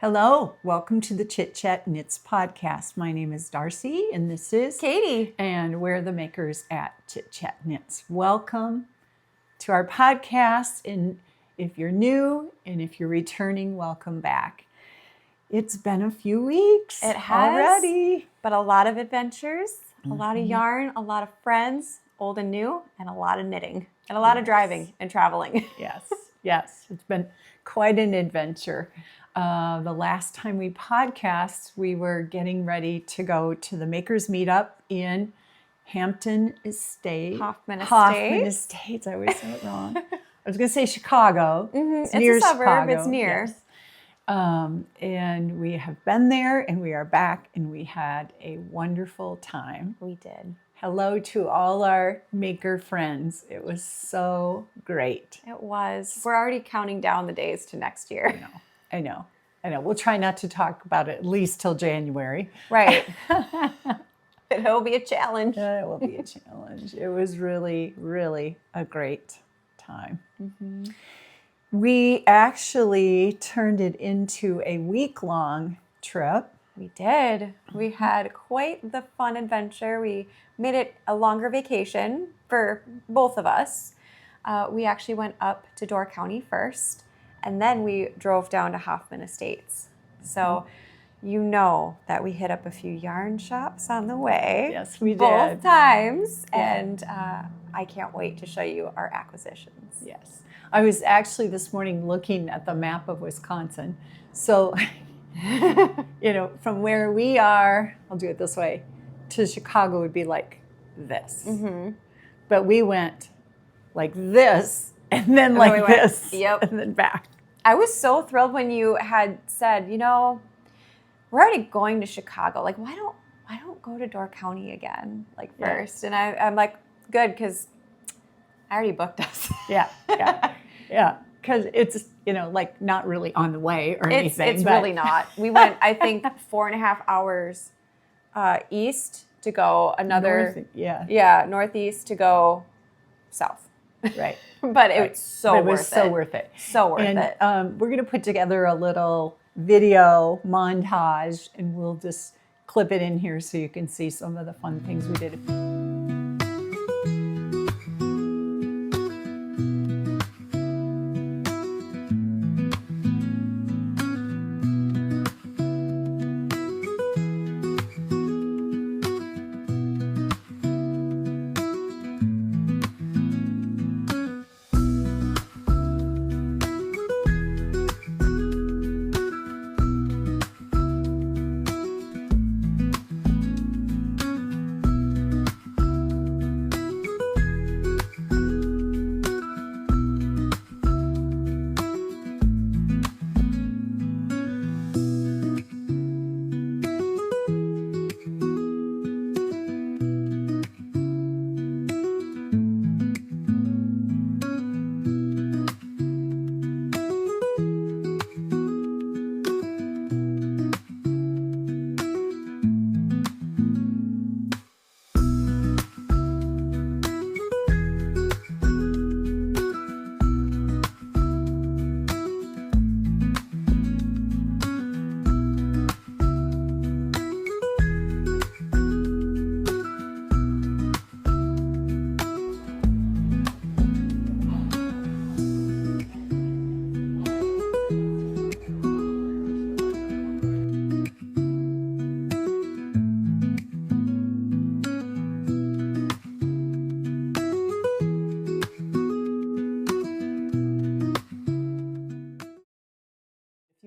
Hello, welcome to the Chit Chat Knits podcast. My name is Darcy and this is Katie. And we're the makers at Chit Chat Knits. Welcome to our podcast. And if you're new and if you're returning, welcome back. It's been a few weeks. It has already. But a lot of adventures, a lot of yarn, a lot of friends, old and new, and a lot of knitting, and a lot of driving and traveling. Yes. It's been quite an adventure. The last time we podcast, we were getting ready to go to the Makers Meetup in Hampton Estates. Hoffman Estates. I always say it wrong. I was going to say Chicago. It's near a suburb. Chicago. It's near. Yes. And we have been there and we are back and we had a wonderful time. We did. Hello to all our maker friends. It was so great. It was. We're already counting down the days to next year. I know. We'll try not to talk about it at least till January. Right. It'll be a challenge. It will be a challenge. It was really, really a great time. Mm-hmm. We actually turned it into a week-long trip. We did. We had quite the fun adventure. We made it a longer vacation for both of us. We actually went up to Door County first. And then we drove down to Hoffman Estates. So you know that we hit up a few yarn shops on the way. Yes, we did. Both times. Yeah. And I can't wait to show you our acquisitions. Yes. I was actually this morning looking at the map of Wisconsin. So, from where we are, I'll do it this way, to Chicago would be like this. Mm-hmm. But we went like this. And then this, yep. And then back. I was so thrilled when you had said, we're already going to Chicago. Like, why don't go to Door County again, first? And I'm like, good, because I already booked us. Yeah. Because it's, not really on the way or anything. It's really not. We went, I think, 4.5 hours east to go another, northeast to go south. Right. But it was so worth it. So worth it. So worth it. And we're going to put together a little video montage, and we'll just clip it in here so you can see some of the fun things we did.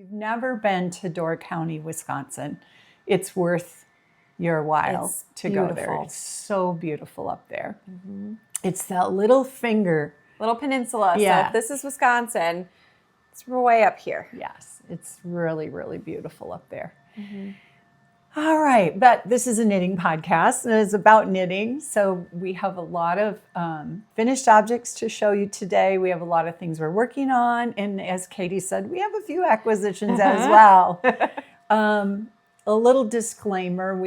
Never been to Door County, Wisconsin, it's worth your while to go there. It's so beautiful up there. Mm-hmm. It's that little peninsula. Yeah. So if this is Wisconsin, it's way up here. Yes, it's really, really beautiful up there. Mm-hmm. All right, but this is a knitting podcast and it's about knitting. So we have a lot of finished objects to show you today. We have a lot of things we're working on. And as Katie said, we have a few acquisitions as well. A little disclaimer,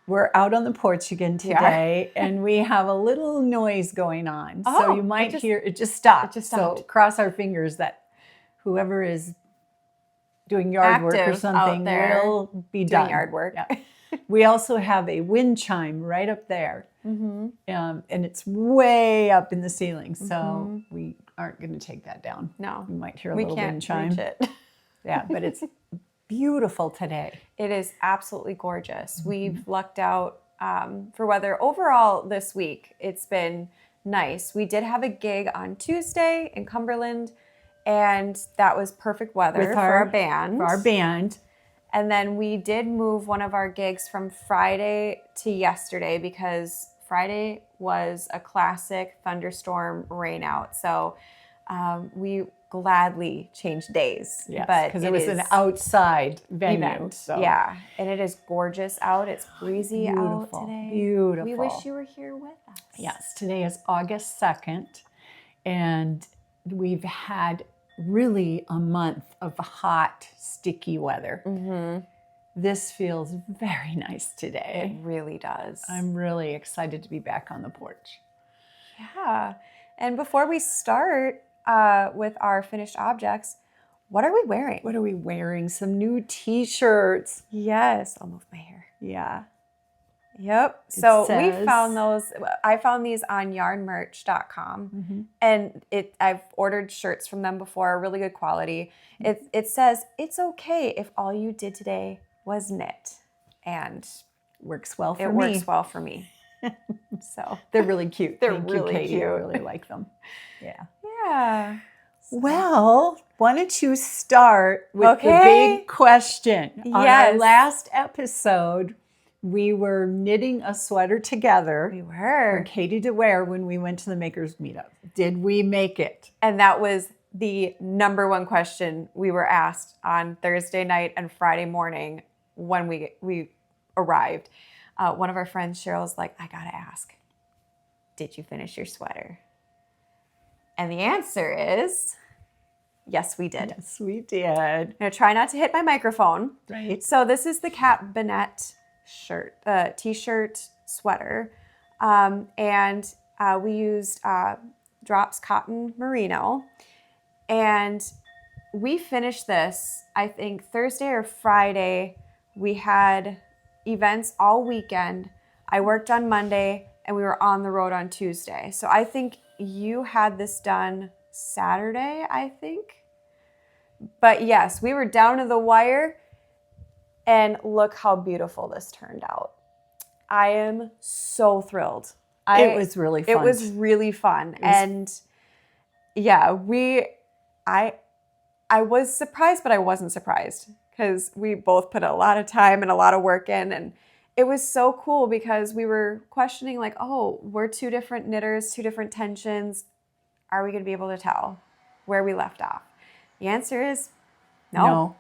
we're out on the porch again today and we have a little noise going on. Oh, so you might hear, it just stopped. It just stopped. So cross our fingers that whoever is doing yard work or active something, out there we'll be doing done. yard work. Yeah. We also have a wind chime right up there. And it's way up in the ceiling. So we aren't going to take that down. No. You might hear a We little can't wind chime. reach it. Yeah, but it's beautiful today. It is absolutely gorgeous. We've lucked out for weather. Overall this week, it's been nice. We did have a gig on Tuesday in Cumberland, and that was perfect weather With for our band. For our band. And then we did move one of our gigs from Friday to yesterday because Friday was a classic thunderstorm rain out. So we gladly changed days. Yes, but because it was an outside venue. event. So. Yeah, and it is gorgeous out. It's breezy out Beautiful, today. beautiful. We wish you were here with us. Yes, today is August 2nd, and we've had really a month of hot, sticky weather. This feels very nice today. It really does. I'm really excited to be back on the porch. Yeah. And before we start with our finished objects, what are we wearing? What are we wearing? Some new t-shirts. Yes. I'll move my hair. Yeah. Yep. So we says- found those. I found these on yarnmerch.com, and I've ordered shirts from them before, really good quality. It says it's okay if all you did today was knit, and Works well for it me. works well for me. So They're really cute. They're Thank really you, Katie. I cute. really like them. Yeah. yeah. Well, why don't you start with the Okay. big question? On our Yes. last episode, we were knitting a sweater together We for were, Katie to wear when we went to the Makers Meetup. Did we make it? and that was the number one question we were asked on Thursday night and Friday morning when we arrived. One of our friends, Cheryl's like, I gotta ask, did you finish your sweater? And the answer is, yes, we did. Yes, we did. I'm gonna try not to hit my microphone. Right. So this is the Cat Bernat shirt, t-shirt sweater. And we used Drops Cotton Merino. And we finished this, I think, Thursday or Friday. We had events all weekend. I worked on Monday, and we were on the road on Tuesday. So I think you had this done Saturday, I think. But yes, we were down to the wire, and look how beautiful this turned out. I am so thrilled. It was really fun. It was really fun. And yeah, I was surprised, but I wasn't surprised because we both put a lot of time and a lot of work in. And it was so cool because we were questioning like, oh, we're two different knitters, two different tensions. Are we going to be able to tell where we left off? The answer is no.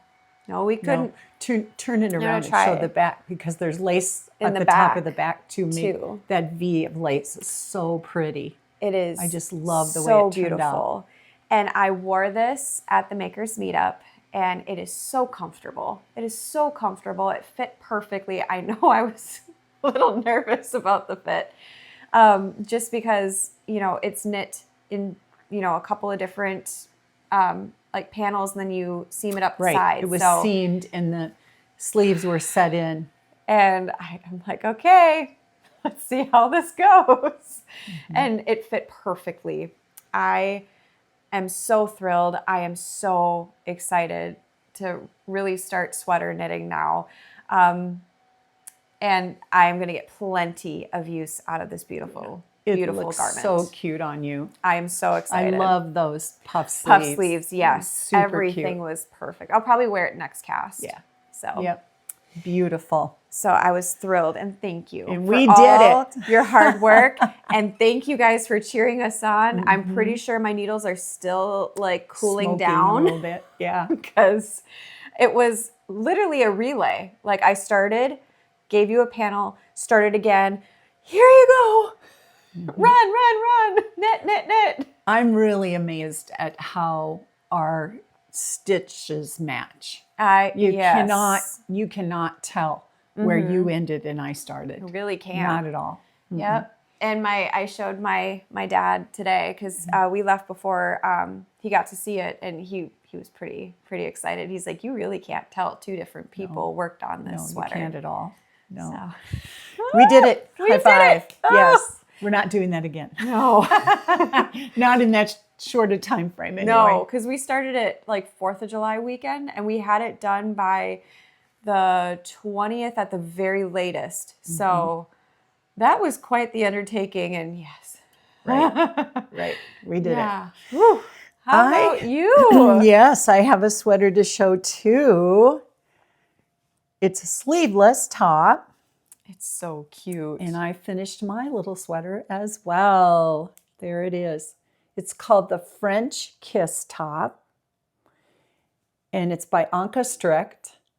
No, we couldn't. No. Turn it around and try show it. the back because there's lace In at the the top back, of the back to me. too. That V of lace is so pretty. It is. I just love the way so it turned beautiful. out. And I wore this at the Makers Meetup, and it is so comfortable. It is so comfortable. It fit perfectly. I know I was a little nervous about the fit, just because it's knit in a couple of different like panels, and then you seam it up the Right. sides. It was So- seamed and the sleeves were set in. And I'm like, okay, let's see how this goes. And it fit perfectly. I am so thrilled. I am so excited to really start sweater knitting now. And I'm going to get plenty of use out of this beautiful Looks garment. so cute on you. I am so I excited. love those puff sleeves. puff sleeves. Yes. Super Everything cute. was perfect. I'll probably wear it next cast. Yeah. So. Yep. Beautiful. So I was thrilled, and thank you. And for we did all it. Your hard work, and thank you guys for cheering us on. Mm-hmm. I'm pretty sure my needles are still like cooling Smoking a down little bit. Yeah. because it was literally a relay. Like I started, gave you a panel, started again. Here you go. Mm-hmm. Run, knit, knit, knit. I'm really amazed at how our stitches match. You cannot tell where you ended and I started. You really can't. Not at all. Yep. And I showed my dad today because we left before he got to see it, and he was pretty excited. He's like, you really can't tell 2 different people worked on this sweater. You can't at all. No. So. We did it. We High did five. it. Oh. Yes. We're not doing that again. No. Not in that short a time frame anyway. No, because we started it like 4th of July weekend, and we had it done by the 20th at the very latest. So that was quite the undertaking, and yes. Right. We did it. Whew. How about you? Yes, I have a sweater to show too. It's a sleeveless top. It's so cute. And I finished my little sweater as well. There it is. It's called the French Kiss Top. And it's by Ankastrick.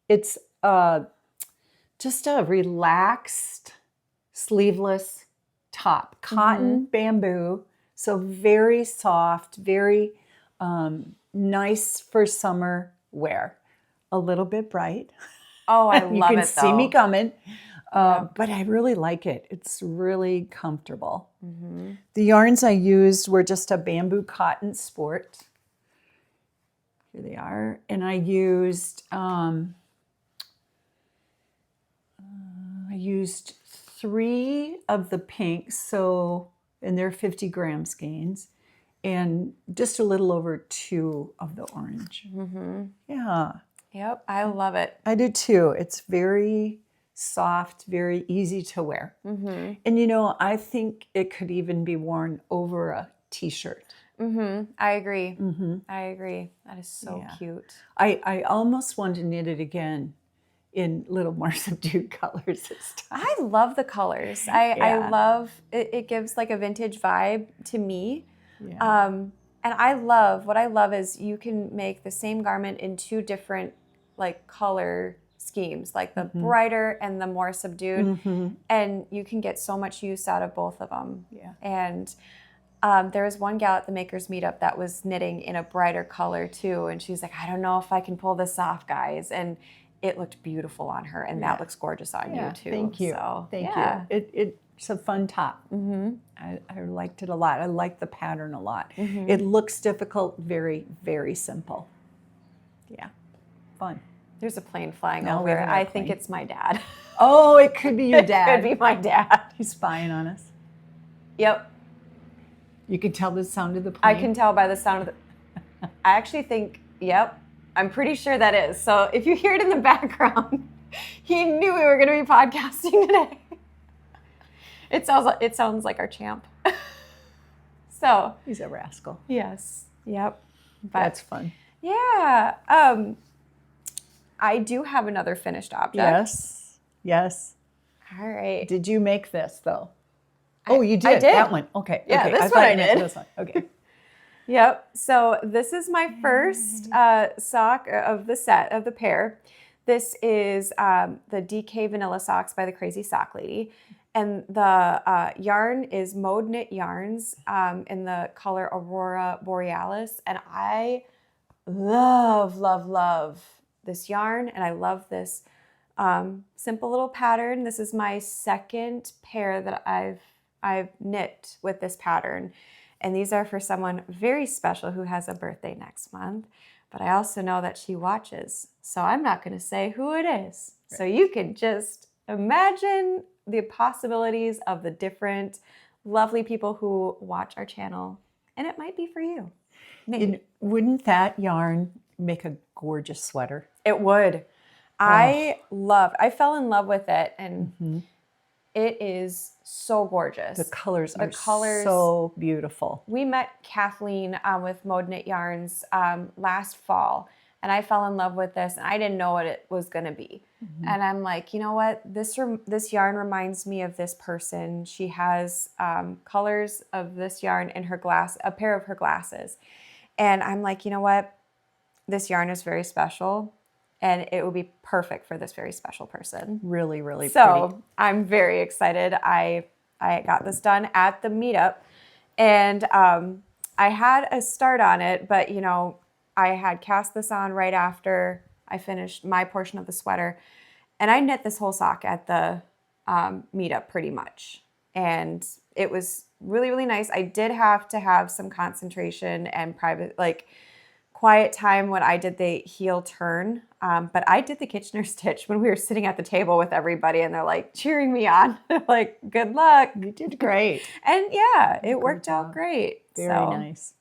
It's just a relaxed, sleeveless top. Cotton, bamboo. So very soft, very nice for summer wear. A little bit bright. Oh, I love it, You can see me coming. But I really like it. It's really comfortable. The yarns I used were just a bamboo cotton sport. Here they are. And I used 3 of the pinks, and they're 50 gram skeins, and just a little over 2 of the orange. Yeah. Yep, I love it. I do too. It's very soft, very easy to wear. And I think it could even be worn over a t-shirt. I agree. I agree. That is so cute. I almost want to knit it again in little more subdued colors this time. I love the colors. I love it. It gives like a vintage vibe to me. And what I love is you can make the same garment in 2 different like color schemes, like the brighter and the more subdued, and you can get so much use out of both of them. And there was one gal at the Makers Meetup that was knitting in a brighter color too, and she's like, I don't know if I can pull this off, guys, and it looked beautiful on her, and that looks gorgeous on you too. Thank you. So, Thank you. It's a fun top. I liked it a lot. I liked the pattern a lot. It looks difficult, very, very simple. Yeah, fun. There's a plane flying No, over. I plane. think it's my dad. Oh, it could be your dad. It could be my dad. He's spying on us. Yep. You can tell the sound of the plane. I can tell by the sound of the... I actually think, yep, I'm pretty sure that is. So if you hear it in the background, he knew we were going to be podcasting today. It sounds like our champ. So He's a rascal. yes, yep. But, That's fun. Yeah. I do have another finished object. Yes. All right. Did you make this though? Oh, you did. I did. That one. Okay. Yeah, okay. this thought one I you meant did. This one. Okay. Yep. So this is my first sock of the set of the pair. This is the DK Vanilla Socks by the Crazy Sock Lady. And the yarn is Mode Knit Yarns in the color Aurora Borealis. And I love, love, love this yarn. And I love this simple little pattern. This is my second pair that I've knit with this pattern. And these are for someone very special who has a birthday next month. But I also know that she watches. So I'm not going to say who it is. Right. So you can just imagine the possibilities of the different lovely people who watch our channel. And it might be for you. Maybe. Wouldn't that yarn make a gorgeous sweater? It would. I fell in love with it, and it is so gorgeous. The colors are so beautiful. We met Kathleen with Mode Knit Yarns last fall, and I fell in love with this, and I didn't know what it was going to be. And I'm like, you know what? This yarn reminds me of this person. She has colors of this yarn in her a pair of her glasses. And I'm like, you know what? This yarn is very special, and it would be perfect for this very special person. Really, really pretty. So I'm very excited. I got this done at the meetup, and I had a start on it, but I had cast this on right after I finished my portion of the sweater, and I knit this whole sock at the meetup pretty much. and it was really, really nice. I did have to have some concentration and private, like quiet time when I did the heel turn. But I did the Kitchener stitch when we were sitting at the table with everybody and they're like cheering me on. Like, good luck. You did great. And yeah, it worked out great. Very nice.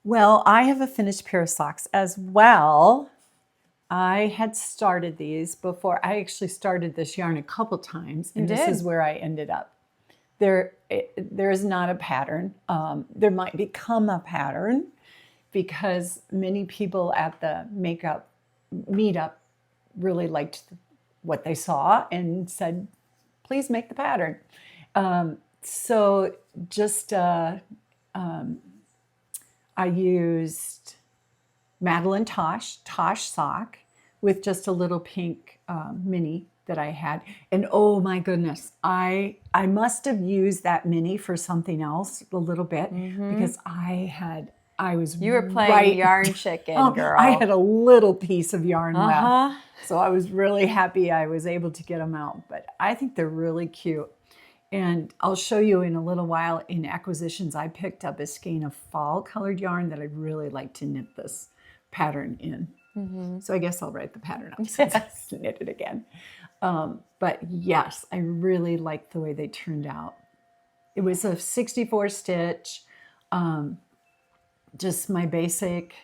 Well, I have a finished pair of socks as well. I had started these before. I actually started this yarn a couple times, and this is where I ended up. There is not a pattern. There might become a pattern because many people at the makeup meetup really liked what they saw and said, please make the pattern. So just I used Madelinetosh Tosh sock with just a little pink mini that I had. And oh my goodness, I must have used that mini for something else a little bit because you were playing yarn chicken, girl. I had a little piece of yarn left. So I was really happy I was able to get them out. But I think they're really cute. And I'll show you in a little while in acquisitions, I picked up a skein of fall colored yarn that I'd really like to knit this pattern in. So I guess I'll write the pattern up since I knit it again. But yes, I really liked the way they turned out. It was a 64 stitch, just my basic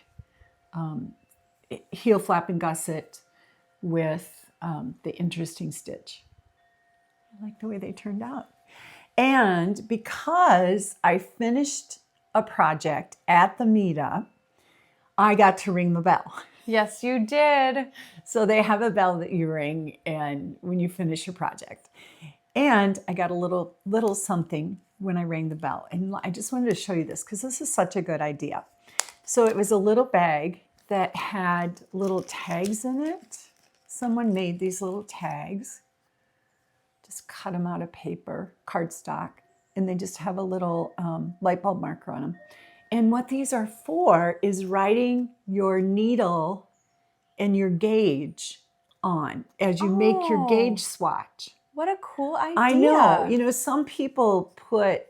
heel flap and gusset with the interesting stitch. I like the way they turned out. And because I finished a project at the meetup, I got to ring the bell. Yes, you did. So they have a bell that you ring and when you finish your project. And I got a little something when I rang the bell. And I just wanted to show you this because this is such a good idea. So it was a little bag that had little tags in it. Someone made these little tags. Just cut them out of paper, cardstock, and they just have a little light bulb marker on them. And what these are for is writing your needle and your gauge on as you make your gauge swatch. What a cool idea. I know. You know, some people put,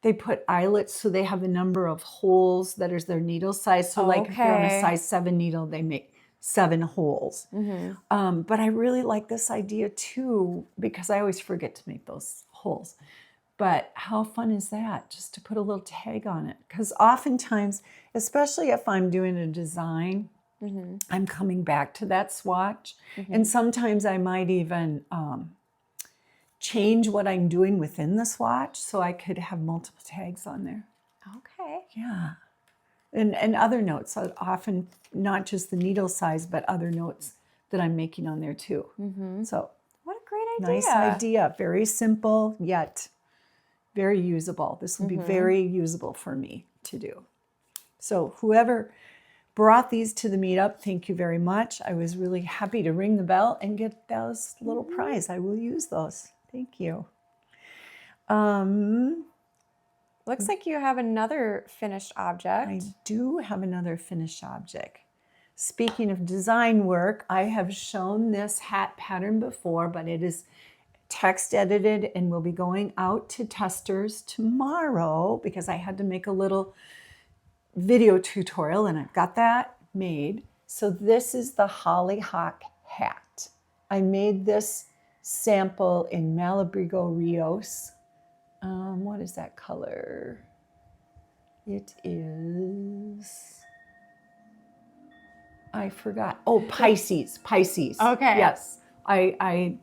they put eyelets so they have a number of holes that is their needle size. So like if they're on a size 7 needle, they make 7 holes. But I really like this idea too, because I always forget to make those holes. But how fun is that, just to put a little tag on it? Because oftentimes, especially if I'm doing a design, I'm coming back to that swatch. And sometimes I might even change what I'm doing within the swatch so I could have multiple tags on there. Okay. Yeah. And other notes, often not just the needle size, but other notes that I'm making on there too. So what a great idea. Nice idea. Very simple, yet very usable. This will be very usable for me to do. So whoever brought these to the meetup, thank you very much. I was really happy to ring the bell and get those little prize. I will use those. Thank you. Looks like you have another finished object. I do have another finished object. Speaking of design work, I have shown this hat pattern before, but it is text edited and will be going out to testers tomorrow because I had to make a little video tutorial and I've got that made. So this is the hollyhock hat. I made this sample in Malabrigo Rios. What is that color? It is, I forgot. Oh, Pisces. Okay. Yes. I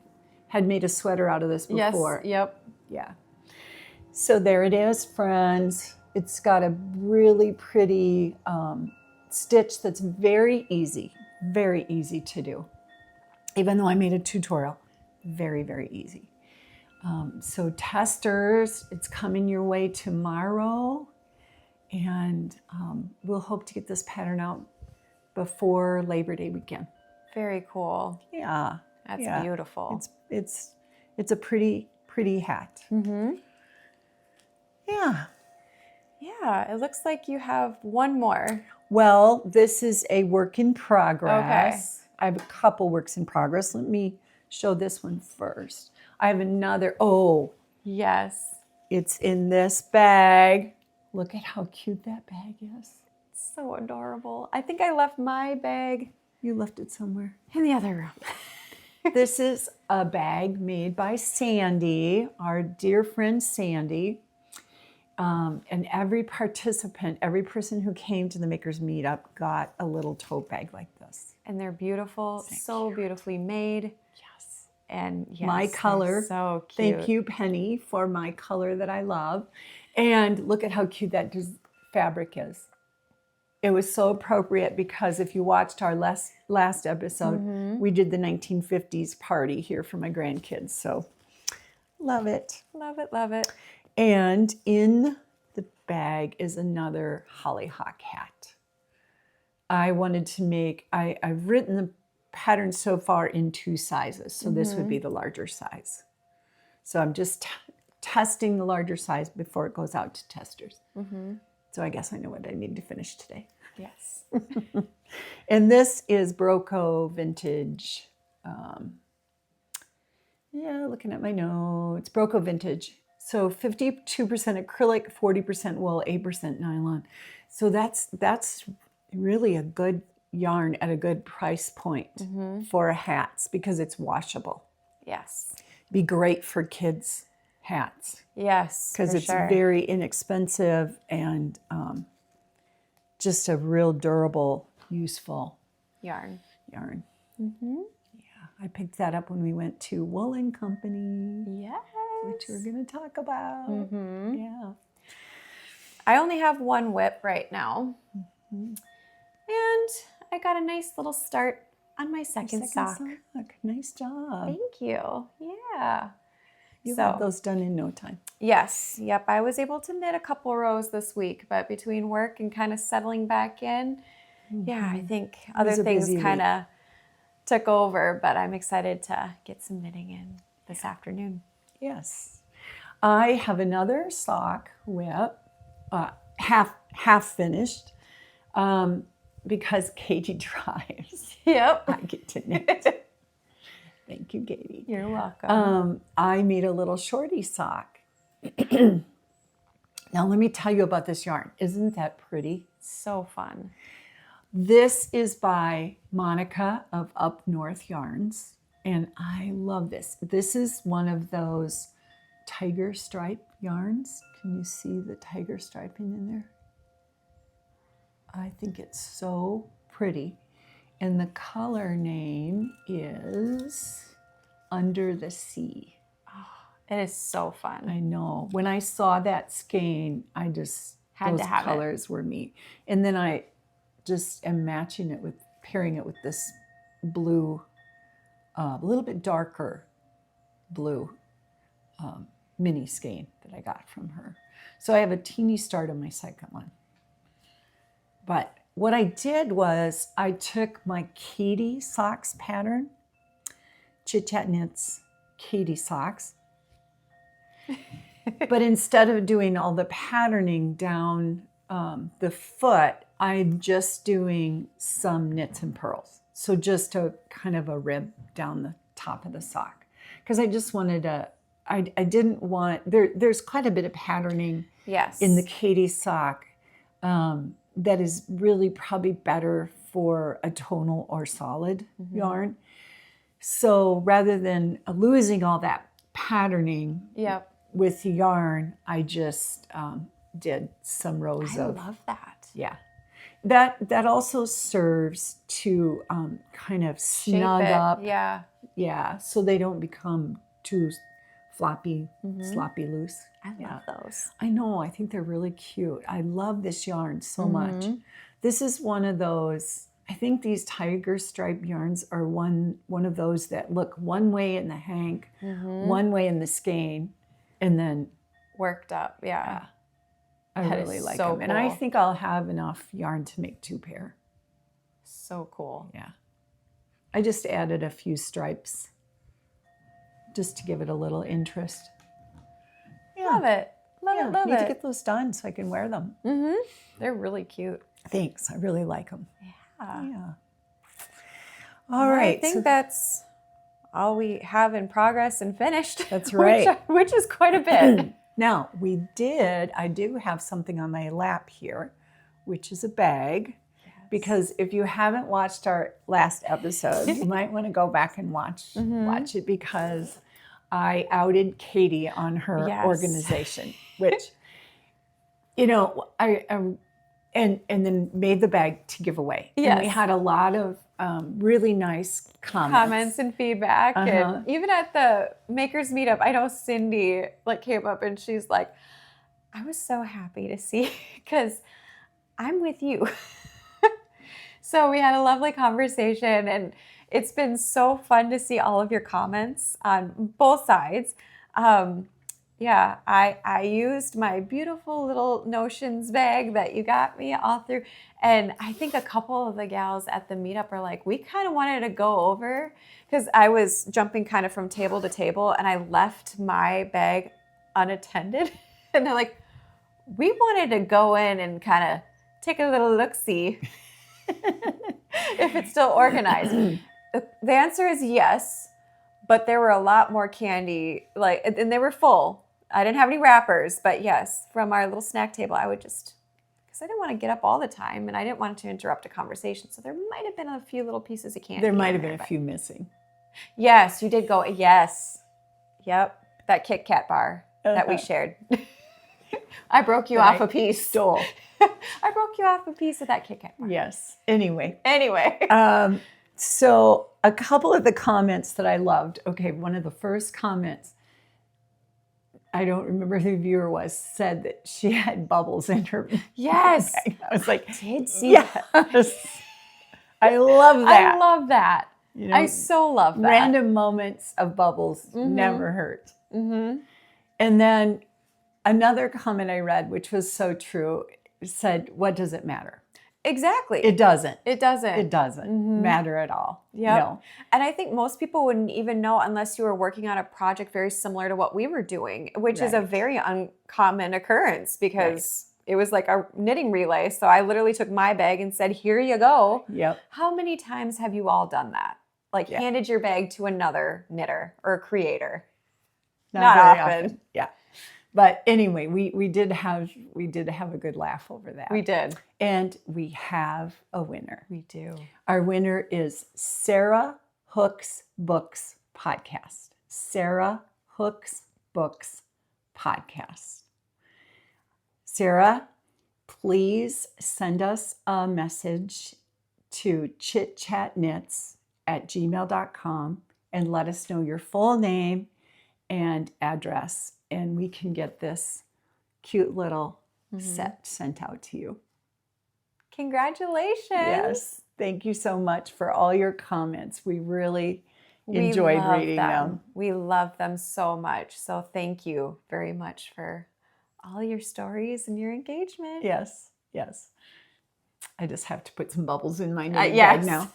had made a sweater out of this before. Yes, yep. Yeah. So there it is, friends. It's got a really pretty stitch that's very easy to do. Even though I made a tutorial, very, very easy. So testers, it's coming your way tomorrow. And we'll hope to get this pattern out before Labor Day weekend. Very cool. Yeah. That's beautiful. It's a pretty hat. Yeah. Yeah, it looks like you have one more. Well, this is a work in progress. Okay. I have a couple works in progress. Let me show this one first. I have another. Oh, Yes. it's in this bag. Look at how cute that bag is. So adorable. I think I left my bag You left it somewhere. in the other room. This is a bag made by Sandy, our dear friend Sandy. And every participant, every person who came to the Makers Meetup got a little tote bag like this. And they're beautiful, so beautifully made. Yes. And yes, My color. they're so cute. Thank you, Penny, for my color that I love. And look at how cute that fabric is. It was so appropriate because if you watched our last episode, we did the 1950s party here for my grandkids. So love it. Love it, love it. And in the bag is another hollyhock hat. I wanted to make, I've written the pattern so far in 2 sizes. So this would be the larger size. So I'm just testing the larger size before it goes out to testers. So I guess I know what I need to finish today. Yes. And this is Broco Vintage. Looking at my notes, Broco Vintage. So 52% acrylic, 40% wool, 8% nylon. So that's really a good yarn at a good price point for hats because it's washable. Yes. Be great for kids' hats. Yes, Because it's sure. very inexpensive and just a real durable, useful yarn. yarn. Yeah, I picked that up when we went to Wool and Company, Yes. which we're going to talk about. Yeah. I only have one whip right now. And I got a nice little start on my second sock. Nice job. Thank you. Yeah. You got those done in no time. Yes. Yep. I was able to knit a couple rows this week, but between work and kind of settling back in, yeah, I think other things kind of took over, but I'm excited to get some knitting in this afternoon. Yes. I have another sock whip, half finished, because Katie drives. Yep. I get to knit. Thank you, Katie. You're welcome. I made a little shorty sock. Now let me tell you about this yarn. Isn't that pretty? So fun. This is by Monica of Up North Yarns, and I love this. This is one of those tiger stripe yarns. Can you see the tiger striping in there? I think it's so pretty. And the color name is Under the Sea. It is so fun. I know. When I saw that skein, I just Had to have it. colors were me. And then I just am pairing it with this blue, a little bit darker blue mini skein that I got from her. So I have a teeny start on my second one. But what I did was I took my Katie socks pattern, Chit Chat Knits Katie socks, but instead of doing all the patterning down the foot, I'm just doing some knits and purls. So just a kind of a rib down the top of the sock. Because I just wanted I didn't want, there's quite a bit of patterning in the Katie sock that is really probably better for a tonal or solid yarn. So rather than losing all that patterning with the yarn, I just did some rows of. I love that. Yeah. That also serves to kind of snug up. Yeah. Yeah, so they don't become too floppy, sloppy loose. I love those. I know, I think they're really cute. I love this yarn so much. This is one of those, I think these tiger stripe yarns are one of those that look one way in the hank, one way in the skein, and then worked up. Yeah. I That really is like so them. And I cool. think I'll have enough yarn to make 2 pair. So cool. Yeah. I just added a few stripes just to give it a little interest. Yeah. Love it. Love it. Love Need to it. get those done so I can wear them. They're really cute. Thanks. I really like them. Yeah. Yeah. All right. I think that's all we have in progress and finished. That's right. Which is quite a bit. Now, I do have something on my lap here, which is a bag. Yes. Because if you haven't watched our last episode, you might want to go back and watch it, because I outed Katie on her organization, which, and then made the bag to give away. Yes. And we had a lot of really nice comments and feedback. And even at the makers meetup, I know Cindy came up and she's like, I was so happy to see, because I'm with you. So we had a lovely conversation, and it's been so fun to see all of your comments on both sides. Yeah, I used my beautiful little Notions bag that you got me all through. And I think a couple of the gals at the meetup are like, we kind of wanted to go over, because I was jumping kind of from table to table and I left my bag unattended. And they're like, we wanted to go in and kind of take a little look-see if it's still organized. The answer is yes, but there were a lot more candy, and they were full. I didn't have any wrappers, but yes, from our little snack table, I would just, because I didn't want to get up all the time and I didn't want to interrupt a conversation. So there might have been a few little pieces of candy. There might have been a few missing. Yes, you did go, yes. Yep, that Kit Kat bar that we shared. I broke you off a piece. Stole. I broke you off a piece of that Kit Kat bar. Yes. Anyway. So a couple of the comments that I loved. Okay, one of the first comments, I don't remember who the viewer was, said that she had bubbles in her Yes. bag. I was like, I did see that. I love that. I love that. I so love that. Random moments of bubbles never hurt. Mm-hmm. And then another comment I read, which was so true, said, what does it matter? Exactly. It doesn't. It doesn't. It doesn't matter at all. Yeah. No. And I think most people wouldn't even know unless you were working on a project very similar to what we were doing, which is a very uncommon occurrence, because it was like a knitting relay. So I literally took my bag and said, here you go. Yep. How many times have you all done that? Handed your bag to another knitter or creator? Not often. Yeah. But anyway, we did have a good laugh over that. We did. And we have a winner. We do. Our winner is Sarah Hooks Books Podcast. Sarah Hooks Books Podcast. Sarah, please send us a message to chitchatknits@gmail.com and let us know your full name and address, and we can get this cute little set sent out to you. Congratulations. Yes. Thank you so much for all your comments. We really enjoyed reading them. We love them so much. So thank you very much for all your stories and your engagement. Yes. Yes. I just have to put some bubbles in my knitting bag now.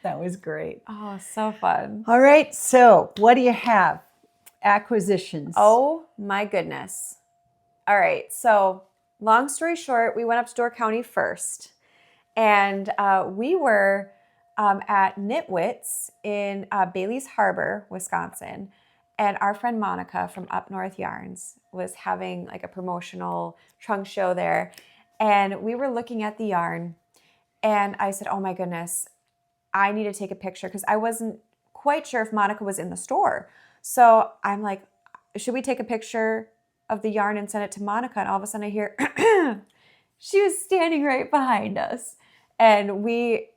That was great. Oh, so fun. All right. So what do you have? Acquisitions. Oh my goodness. All right. So long story short, we went up to Door County first, and we were at Knitwits in Bailey's Harbor, Wisconsin. And our friend Monica from Up North Yarns was having a promotional trunk show there. And we were looking at the yarn, and I said, oh my goodness, I need to take a picture, because I wasn't quite sure if Monica was in the store. So I'm like, should we take a picture of the yarn and send it to Monica? And all of a sudden I hear, she was standing right behind us. And we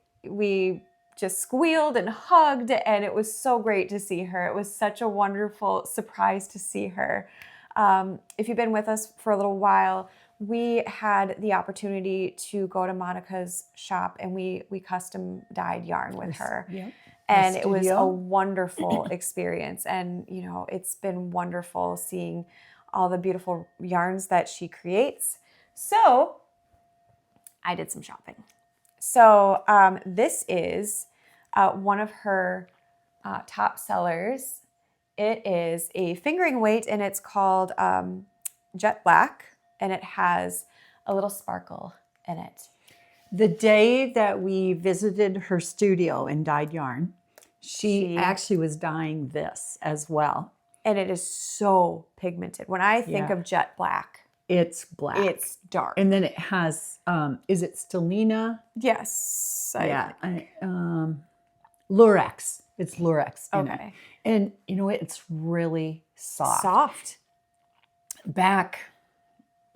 just squealed and hugged, and it was so great to see her. It was such a wonderful surprise to see her. If you've been with us for a little while, we had the opportunity to go to Monica's shop, and we custom dyed yarn with her. Yep. And it was a wonderful experience. And, it's been wonderful seeing all the beautiful yarns that she creates. So I did some shopping. So this is one of her top sellers. It is a fingering weight, and it's called Jet Black, and it has a little sparkle in it. The day that we visited her studio and dyed yarn, She actually was dyeing this as well. And it is so pigmented. When I think of jet black, it's black. It's dark. And then it has, is it Stellina? Yes. Lurex. It's Lurex in it. Okay. And you know what? It's really soft. Soft. Back,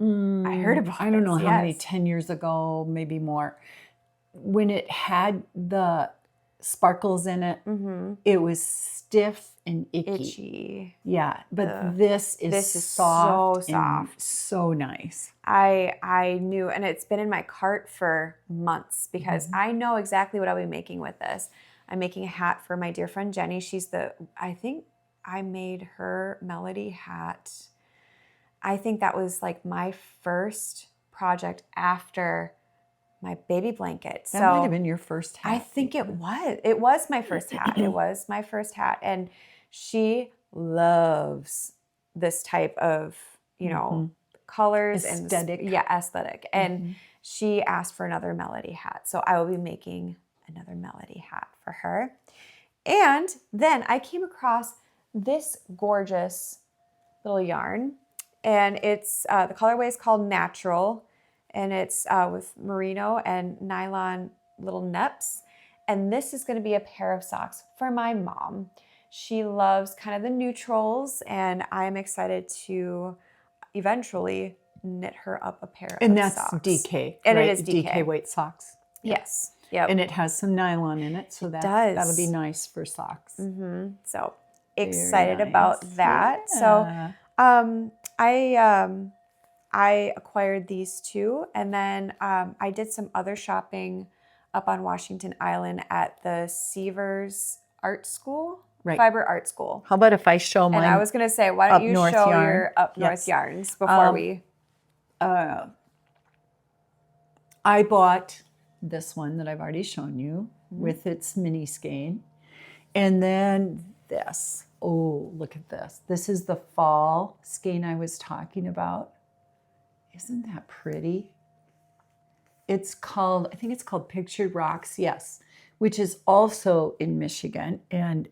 I heard about I don't know this, how many, yes. 10 years ago, maybe more. When it had the sparkles in it, it was stiff and icky. Yeah, but this is soft so soft. and so nice. I knew, and it's been in my cart for months because I know exactly what I'll be making with this. I'm making a hat for my dear friend Jenny. I think I made her Melody hat. I think that was like my first project after my baby blanket. That might have been your first hat. I think it was. It was my first hat. It was my first hat. And she loves this type of, colors aesthetic. and aesthetic. And she asked for another Melody hat. So I will be making another Melody hat for her. And then I came across this gorgeous little yarn. And it's the colorway is called Natural. And it's with merino and nylon little neps. And this is going to be a pair of socks for my mom. She loves kind of the neutrals, and I'm excited to eventually knit her up a pair of socks. And that's DK, and right? it is DK weight socks. Yes. Yep. And it has some nylon in it, so that'll be nice for socks. So excited about that. Yeah. So I acquired these two, and then I did some other shopping up on Washington Island at the Seavers Art School, Fiber Art School. How about if I show mine? And I was going to say, why don't you show yarn? your up north yarns before we... I bought this one that I've already shown you with its mini skein. And then this. Oh, look at this. This is the fall skein I was talking about. Isn't that pretty? It's called, I think it's called Pictured Rocks, yes, which is also in Michigan. And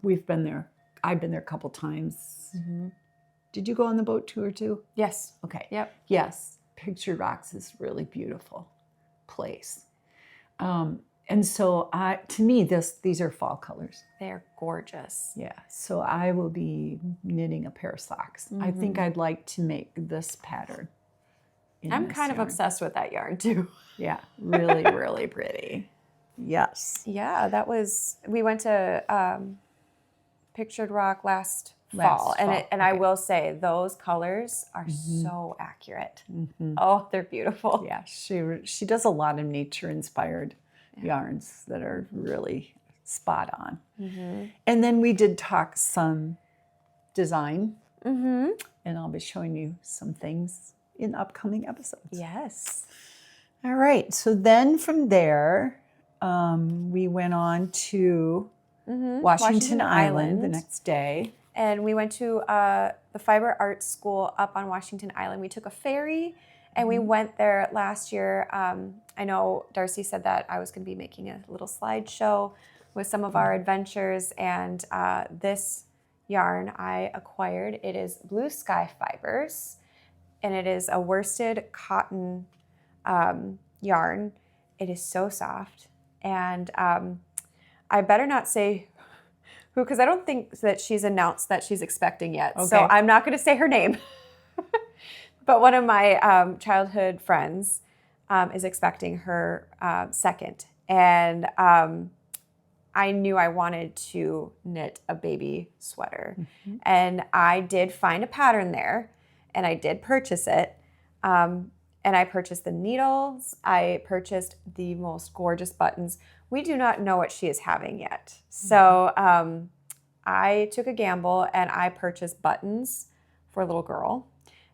we've been there. I've been there a couple times. Did you go on the boat tour too? Yes. Okay. Yep. Yes. Pictured Rocks is a really beautiful place. And so to me, these are fall colors. They're gorgeous. Yeah. So I will be knitting a pair of socks. I think I'd like to make this pattern. I'm kind of obsessed with that yarn too. Yeah. Really, really pretty. Yes. Yeah, we went to Pictured Rock last fall. And I will say those colors are so accurate. Oh, they're beautiful. Yeah, she does a lot of nature inspired yarns that are really spot on. And then we did talk some design, and I'll be showing you some things in upcoming episodes. Yes. All right, so then from there, we went on to Washington Island the next day. And we went to the Fiber Art School up on Washington Island. We took a ferry and we went there last year. I know Darcy said that I was going to be making a little slideshow with some of our adventures. And this yarn I acquired. It is Blue Sky Fibers. And it is a worsted cotton yarn. It is so soft. And I better not say who, because I don't think that she's announced that she's expecting yet. Okay. So I'm not going to say her name. But one of my childhood friends is expecting her second. And I knew I wanted to knit a baby sweater. And I did find a pattern there, and I did purchase it. And I purchased the needles. I purchased the most gorgeous buttons. We do not know what she is having yet. So I took a gamble and I purchased buttons for a little girl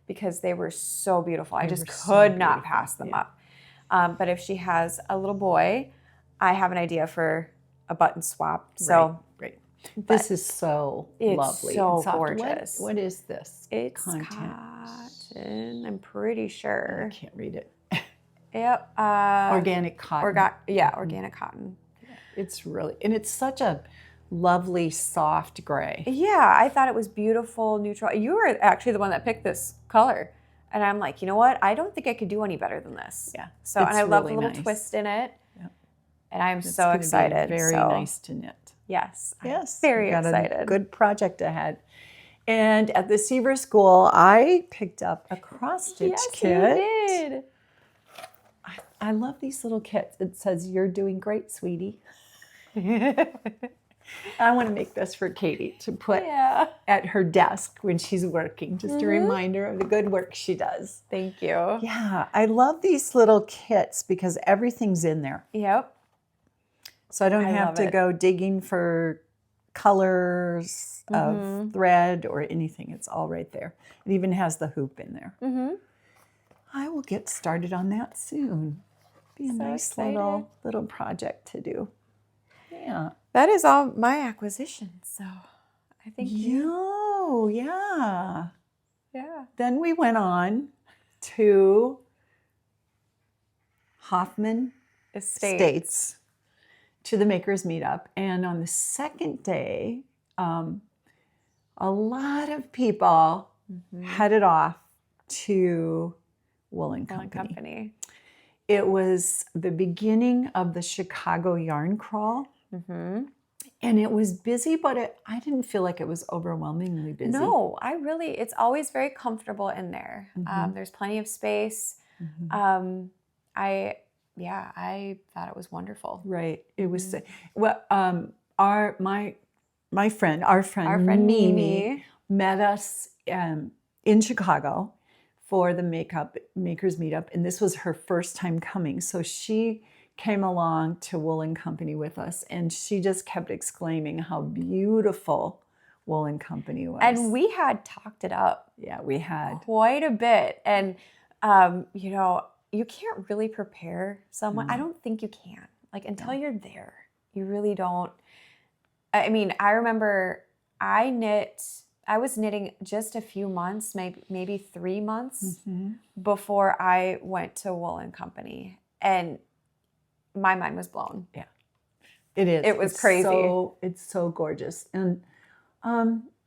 because they were so beautiful. I just could not pass them up. But if she has a little boy, I have an idea for a button swap. So right. This is so lovely. So gorgeous. What is this? It's content? Cotton, I'm pretty sure. I can't read it. Yep. Organic cotton. Organic cotton. It's really, and it's such a lovely soft gray. Yeah, I thought it was beautiful, neutral. You were actually the one that picked this color. And I'm like, you know what? I don't think I could do any better than this. Yeah. So, and I love the really little nice. twist in it. Yep. And I'm It's so gonna be excited. very nice to knit. Yes. Yes. Very we've got excited. a good project ahead. And at the Seaver School, I picked up a cross-stitch kit. You did. I love these little kits. It says, "You're doing great, sweetie." I want to make this for Katie to put at her desk when she's working. Just a reminder of the good work she does. Thank you. Yeah, I love these little kits because everything's in there. Yep. So I don't have to go digging for colors of thread or anything. It's all right there. It even has the hoop in there. I will get started on that soon. Be a nice little project to do. Yeah. That is all my acquisition. So I think yeah. Then we went on to Hoffman Estates to the Makers Meetup. And on the second day, a lot of people headed off to Woolen Company. It was the beginning of the Chicago Yarn Crawl. And it was busy, but I didn't feel like it was overwhelmingly busy. No, it's always very comfortable in there. There's plenty of space. I thought it was wonderful. Right. It was, our friend Mimi met us in Chicago for the Makers Meetup. And this was her first time coming. So she came along to Woolen Company with us, and she just kept exclaiming how beautiful Woolen Company was. And we had talked it up. Yeah, we had. Quite a bit. And, you can't really prepare someone. I don't think you can. Like, until you're there, you really don't. I mean, I remember I was knitting just a few months, maybe 3 months before I went to Woolen Company. And my mind was blown. Yeah, it is. It was crazy. It's so gorgeous, and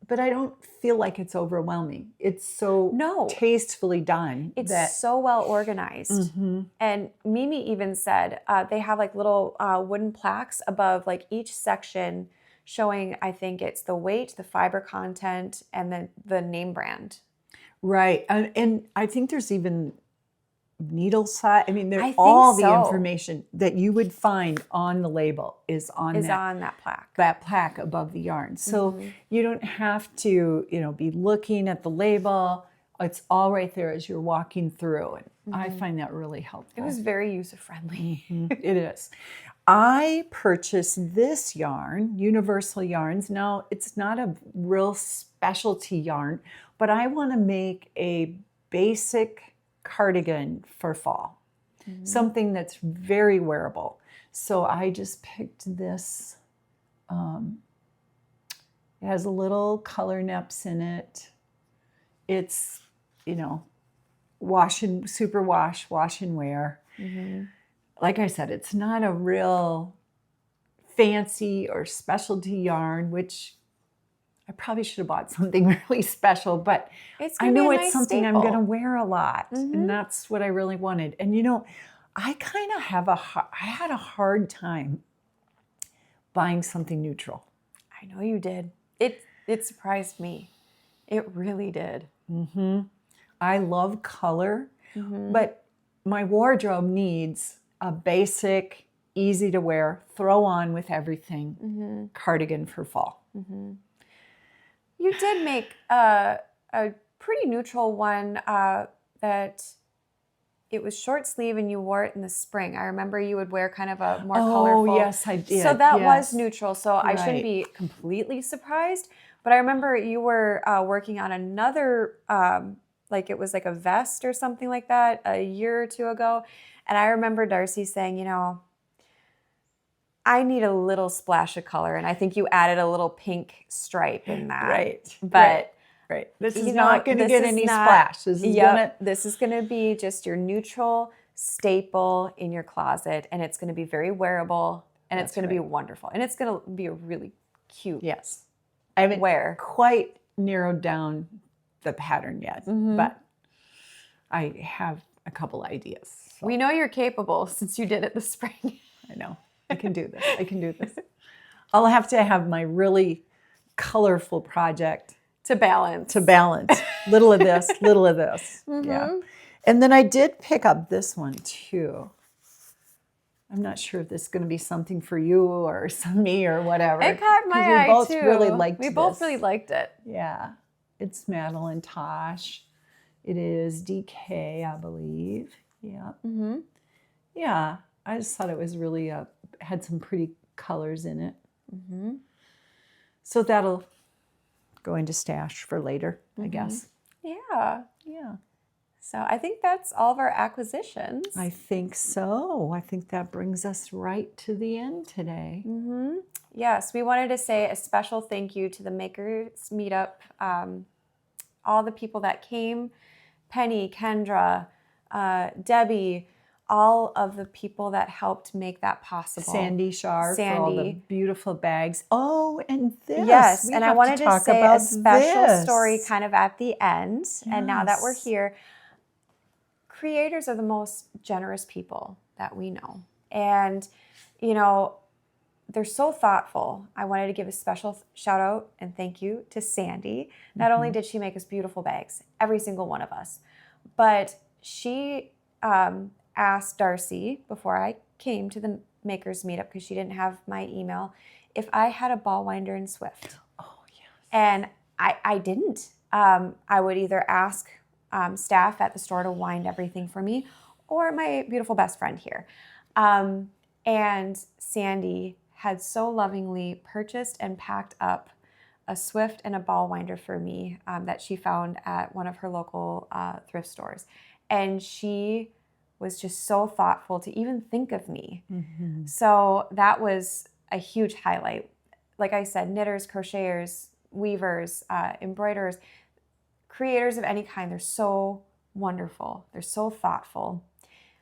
but I don't feel like it's overwhelming. It's so tastefully done. It's so well organized. And Mimi even said they have like little wooden plaques above like each section, showing I think it's the weight, the fiber content, and then the name brand. Right, and I think there's even needle size. I mean, all the information that you would find on the label is on that plaque. That plaque above the yarn. So you don't have to, be looking at the label. It's all right there as you're walking through, and I find that really helpful. It was very user friendly. It is. I purchased this yarn, Universal Yarns. Now, it's not a real specialty yarn, but I want to make a basic cardigan for fall, something that's very wearable. So I just picked this. It has a little color neps in it. It's, wash and wear. Like I said, it's not a real fancy or specialty yarn, which I probably should have bought something really special, but I know it's something I'm going to wear a lot, and that's what I really wanted. And I kind of I had a hard time buying something neutral. I know you did. It surprised me. It really did. I love color, but my wardrobe needs a basic, easy to wear, throw on with everything cardigan for fall. You did make a pretty neutral one that it was short sleeve and you wore it in the spring. I remember you would wear kind of a more colorful. Oh, yes, I did. So that was neutral. So I shouldn't be completely surprised. But I remember you were working on another, like it was like a vest or something like that a year or two ago. And I remember Darcy saying, I need a little splash of color. And I think you added a little pink stripe in that. Right. But right. This is not going to get any splash. This is going to be just your neutral staple in your closet. And it's going to be very wearable. And it's going to be wonderful. And it's going to be a really cute. Yes. I haven't Wear. quite narrowed down the pattern yet, but I have a couple ideas. So We know you're capable since you did it this spring. I know. I can do this. I can do this. I'll have to have my really colorful project To balance. Little of this, little of this. Yeah. And then I did pick up this one too. I'm not sure if this is going to be something for you or me or whatever. It caught my eye, we both too. really liked We this. both really liked it. Yeah. It's Madelinetosh. It is DK, I believe. Yeah. Yeah. I just thought it was really, had some pretty colors in it. So that'll go into stash for later, I guess. Yeah. Yeah. So I think that's all of our acquisitions. I think so. I think that brings us right to the end today. Yes, we wanted to say a special thank you to the Makers Meetup, all the people that came, Penny, Kendra, Debbie, all of the people that helped make that possible. Sandy Shar for all the beautiful bags. Oh, and this. Yes, we and I have wanted to talk say about a special this. story kind of at the end. And now that we're Yes. here, creators are the most generous people that we know. And, you know, they're so thoughtful. I wanted to give a special shout out and thank you to Sandy. Not only did she make us beautiful bags, every single one of us, but she asked Darcy before I came to the Makers Meetup, because she didn't have my email, if I had a ball winder in Swift. Oh, yes. And I didn't. I would either ask staff at the store to wind everything for me, or my beautiful best friend here. And Sandy had so lovingly purchased and packed up a Swift and a ball winder for me that she found at one of her local thrift stores. And she was just so thoughtful to even think of me. So that was a huge highlight. Like I said, knitters, crocheters, weavers, embroiderers, creators of any kind, they're so wonderful. They're so thoughtful,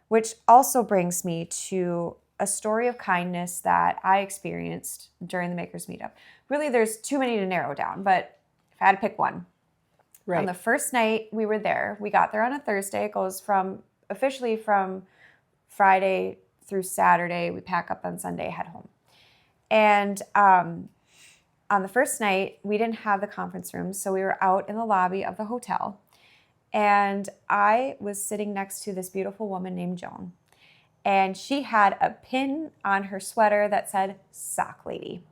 which also brings me to a story of kindness that I experienced during the Makers Meetup. Really, there's too many to narrow down, but if I had to pick one. Right. On the first night we were there, we got there on a Thursday. It goes officially from Friday through Saturday. We pack up on Sunday, head home. And on the first night, we didn't have the conference room, so we were out in the lobby of the hotel. And I was sitting next to this beautiful woman named Joan. And she had a pin on her sweater that said, "Sock Lady."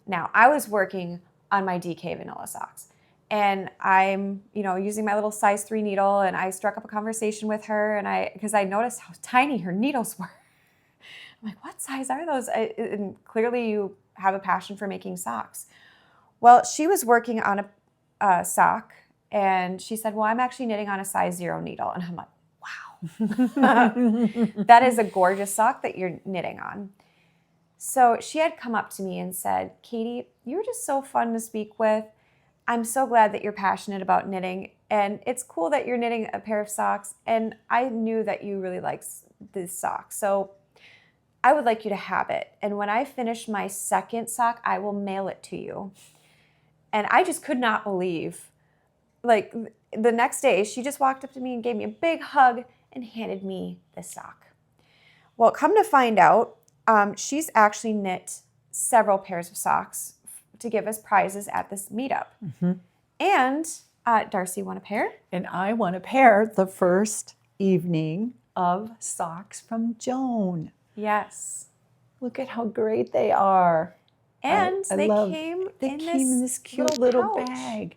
Now, I was working on my DK vanilla socks. And I'm, using my little size 3 needle, and I struck up a conversation with her, and because I noticed how tiny her needles were. I'm like, what size are those? And clearly you have a passion for making socks. Well, she was working on a sock, and she said, well, I'm actually knitting on a size 0 needle. And I'm like, wow, that is a gorgeous sock that you're knitting on. So she had come up to me and said, Katie, you're just so fun to speak with. I'm so glad that you're passionate about knitting, and it's cool that you're knitting a pair of socks, and I knew that you really liked this sock, so I would like you to have it. And when I finish my second sock, I will mail it to you. And I just could not believe, like, the next day, she just walked up to me and gave me a big hug and handed me this sock. Well, come to find out, she's actually knit several pairs of socks to give us prizes at this meetup. And Darcy won a pair. And I won a pair the first evening of socks from Joan. Yes. Look at how great they are. And they came in this cute little bag.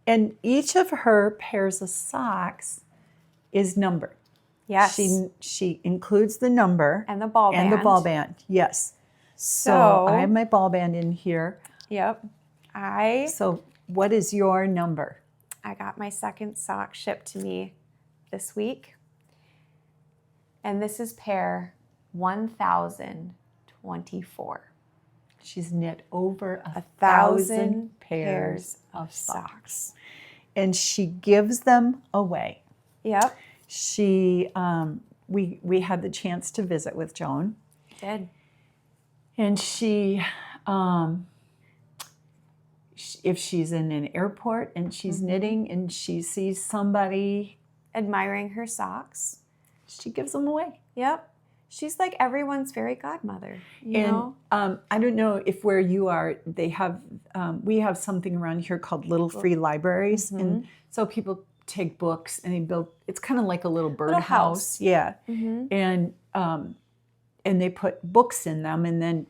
And each of her pairs of socks is numbered. Yes. She includes the number. And the ball band. And the ball band, yes. So I have my ball band in here. Yep. So what is your number? I got my second sock shipped to me this week. And this is pair 1024. She's knit over 1,000 pairs of socks. And she gives them away. Yep. She, we had the chance to visit with Joan. Did. And she if she's in an airport and she's knitting and she sees somebody admiring her socks, she gives them away. Yep. She's like everyone's fairy godmother, you know? I don't know if where you are, they have, we have something around here called little free libraries. And so people take books and they build, it's kind of like a little birdhouse. Yeah. And they put books in them, and then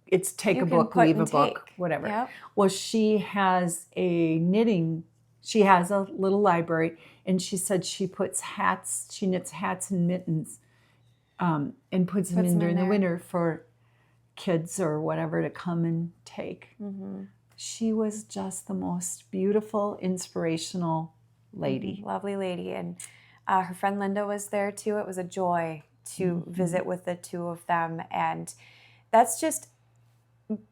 it's take You a can book, put leave a and book, take. whatever. Yep. Well, she has a knitting, she has a little library, and she said she puts hats, she knits hats and mittens, and puts them in during the winter for kids or whatever to come and take. She was just the most beautiful, inspirational lady. Lovely lady. And her friend Linda was there too. It was a joy to visit with the two of them. And that's just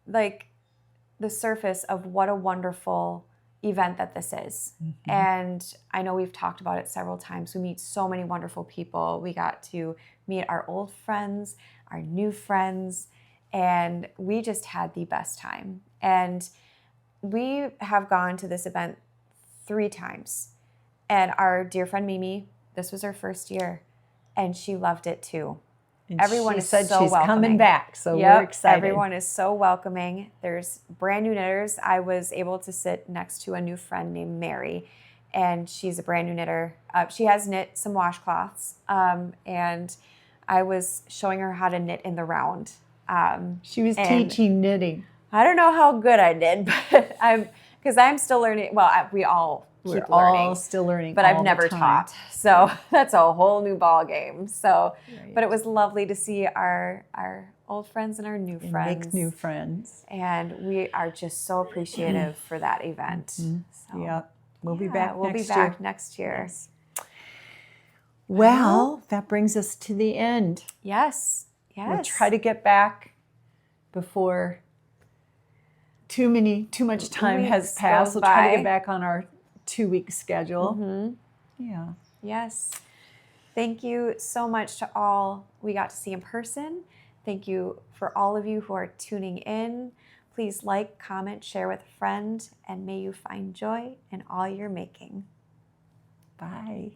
like the surface of what a wonderful event that this is. And I know we've talked about it several times. We meet so many wonderful people. We got to meet our old friends, our new friends, and we just had the best time. And we have gone to this event 3 times. And our dear friend Mimi, this was her first year, and she loved it too. And Everyone she is said so she's welcoming. coming back, so we're excited. Everyone is so welcoming. There's brand new knitters. I was able to sit next to a new friend named Mary, and she's a brand new knitter. She has knit some washcloths, and I was showing her how to knit in the round. She was teaching knitting. I don't know how good I did, but I'm still learning. Well, we all keep learning. All still learning, but I've never taught, so that's a whole new ball game. So, but it was lovely to see our old friends and our new friends, make new friends, and we are just so appreciative for that event. So, we'll be back. We'll be back next year. Yes. Well, that brings us to the end. Yes. We'll try to get back before too much time has passed. We'll try to get back on our 2-week schedule. Yeah. Yes. Thank you so much to all we got to see in person. Thank you for all of you who are tuning in. Please like, comment, share with a friend, and may you find joy in all you're making. Bye.